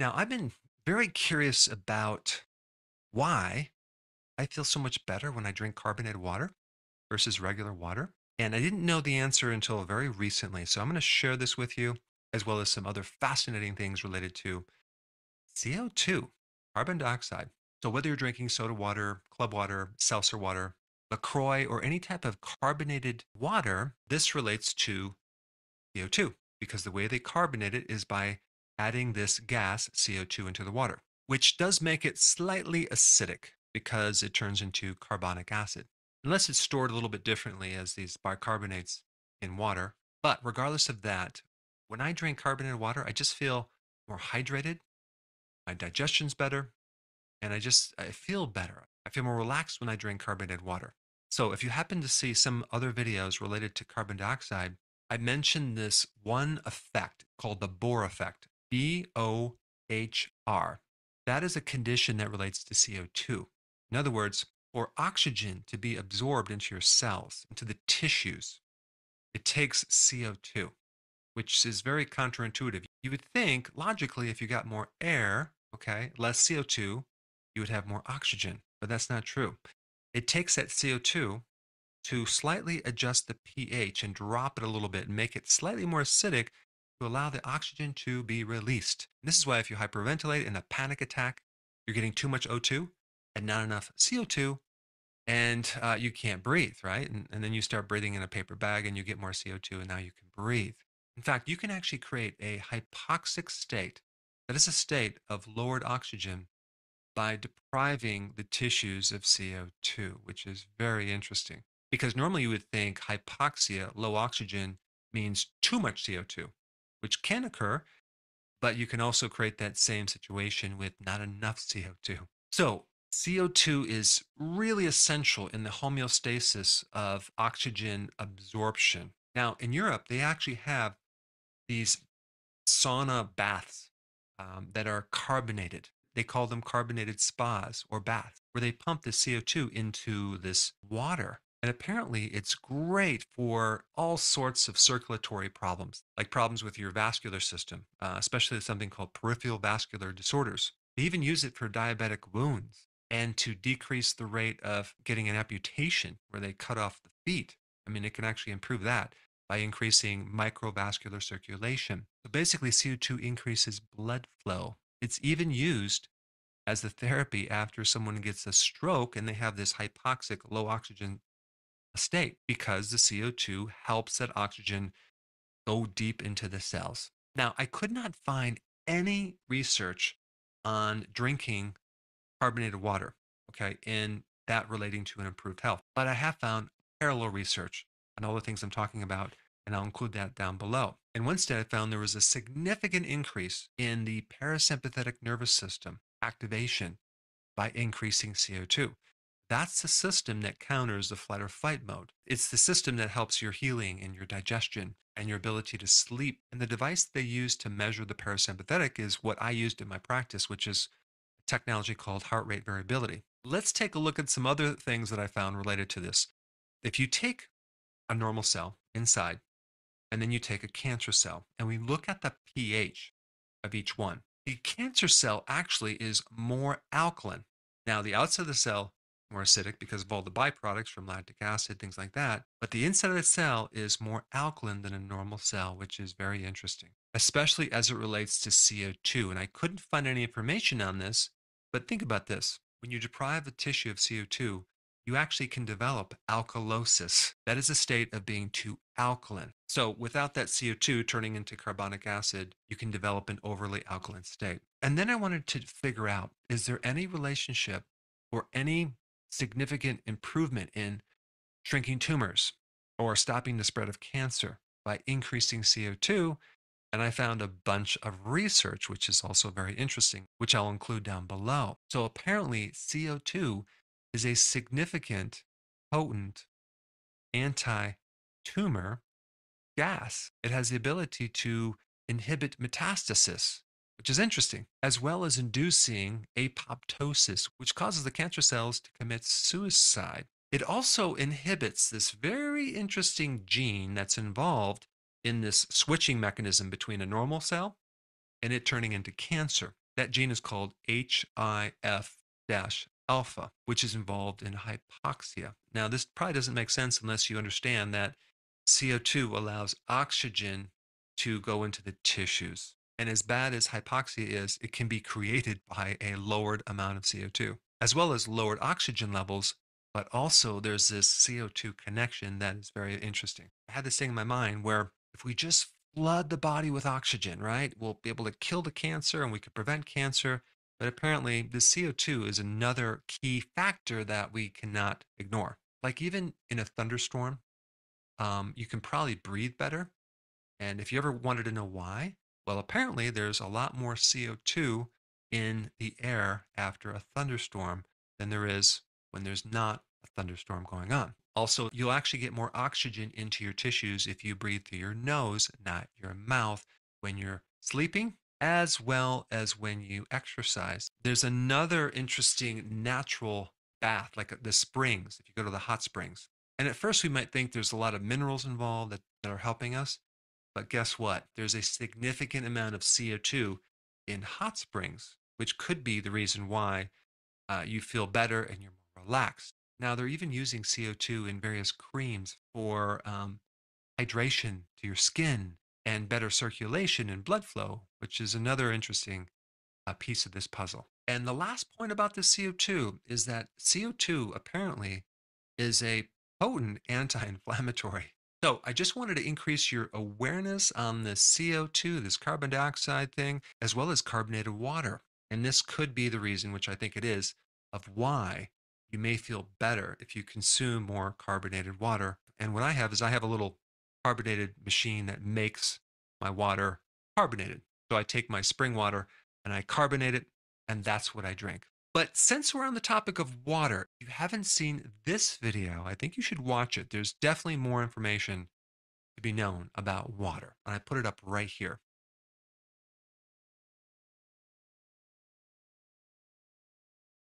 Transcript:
Now, I've been very curious about why I feel so much better when I drink carbonated water versus regular water. And I didn't know the answer until very recently. So I'm going to share this with you, as well as some other fascinating things related to CO2, carbon dioxide. So whether you're drinking soda water, club water, seltzer water, LaCroix, or any type of carbonated water, this relates to CO2 because the way they carbonate it is by adding this gas, CO2, into the water, which does make it slightly acidic because it turns into carbonic acid, unless it's stored a little bit differently as these bicarbonates in water. But regardless of that, when I drink carbonated water, I just feel more hydrated, my digestion's better, and I feel better. I feel more relaxed when I drink carbonated water. So if you happen to see some other videos related to carbon dioxide, I mentioned this one effect called the Bohr effect, Bohr. That is a condition that relates to CO2. In other words, for oxygen to be absorbed into your cells, into the tissues, it takes CO2, which is very counterintuitive. You would think, logically, if you got more air, okay, less CO2, you would have more oxygen, but that's not true. It takes that CO2 to slightly adjust the pH and drop it a little bit and make it slightly more acidic to allow the oxygen to be released. And this is why if you hyperventilate in a panic attack, you're getting too much O2 and not enough CO2, and you can't breathe, right? And then you start breathing in a paper bag and you get more CO2 and now you can breathe. In fact, you can actually create a hypoxic state. That is a state of lowered oxygen by depriving the tissues of CO2, which is very interesting. Because normally you would think hypoxia, low oxygen, means too much CO2, which can occur, but you can also create that same situation with not enough CO2. So, CO2 is really essential in the homeostasis of oxygen absorption. Now, in Europe, they actually have these sauna baths that are carbonated. They call them carbonated spas or baths, where they pump the CO2 into this water. And apparently, it's great for all sorts of circulatory problems, like problems with your vascular system, especially something called peripheral vascular disorders. They even use it for diabetic wounds and to decrease the rate of getting an amputation where they cut off the feet. I mean, it can actually improve that by increasing microvascular circulation. So basically, CO2 increases blood flow. It's even used as the therapy after someone gets a stroke and they have this hypoxic, low oxygen state because the CO2 helps that oxygen go deep into the cells. Now, I could not find any research on drinking carbonated water, okay, in that relating to an improved health. But I have found parallel research on all the things I'm talking about, and I'll include that down below. In one study, I found there was a significant increase in the parasympathetic nervous system activation by increasing CO2. That's the system that counters the flight or fight mode. It's the system that helps your healing and your digestion and your ability to sleep. And the device they use to measure the parasympathetic is what I used in my practice, which is technology called heart rate variability. Let's take a look at some other things that I found related to this. If you take a normal cell inside, and then you take a cancer cell, and we look at the pH of each one, the cancer cell actually is more alkaline. Now, the outside of the cell more acidic because of all the byproducts from lactic acid, things like that. But the inside of the cell is more alkaline than a normal cell, which is very interesting, especially as it relates to CO2. And I couldn't find any information on this, but think about this. When you deprive a tissue of CO2, you actually can develop alkalosis. That is a state of being too alkaline. So without that CO2 turning into carbonic acid, you can develop an overly alkaline state. And then I wanted to figure out, is there any relationship or any significant improvement in shrinking tumors or stopping the spread of cancer by increasing CO2? And I found a bunch of research, which is also very interesting, which I'll include down below. So apparently, CO2 is a significant, potent anti tumor gas. It has the ability to inhibit metastasis, which is interesting, as well as inducing apoptosis, which causes the cancer cells to commit suicide. It also inhibits this very interesting gene that's involved in this switching mechanism between a normal cell and it turning into cancer. That gene is called HIF-alpha, which is involved in hypoxia. Now, this probably doesn't make sense unless you understand that CO2 allows oxygen to go into the tissues. And as bad as hypoxia is, it can be created by a lowered amount of CO2, as well as lowered oxygen levels. But also, there's this CO2 connection that is very interesting. I had this thing in my mind where if we just flood the body with oxygen, right, we'll be able to kill the cancer and we could prevent cancer. But apparently, the CO2 is another key factor that we cannot ignore. Like even in a thunderstorm, you can probably breathe better. And if you ever wanted to know why, well, apparently there's a lot more CO2 in the air after a thunderstorm than there is when there's not a thunderstorm going on. Also, you'll actually get more oxygen into your tissues if you breathe through your nose, not your mouth, when you're sleeping, as well as when you exercise. There's another interesting natural bath, like the springs, if you go to the hot springs. And at first, we might think there's a lot of minerals involved that are helping us. But guess what? There's a significant amount of CO2 in hot springs, which could be the reason why you feel better and you're more relaxed. Now, they're even using CO2 in various creams for hydration to your skin and better circulation and blood flow, which is another interesting piece of this puzzle. And the last point about the CO2 is that CO2 apparently is a potent anti inflammatory. So I just wanted to increase your awareness on the CO2, this carbon dioxide thing, as well as carbonated water. And this could be the reason, which I think it is, of why you may feel better if you consume more carbonated water. And what I have is I have a little carbonated machine that makes my water carbonated. So I take my spring water and I carbonate it, and that's what I drink. But since we're on the topic of water, if you haven't seen this video, I think you should watch it. There's definitely more information to be known about water. And I put it up right here.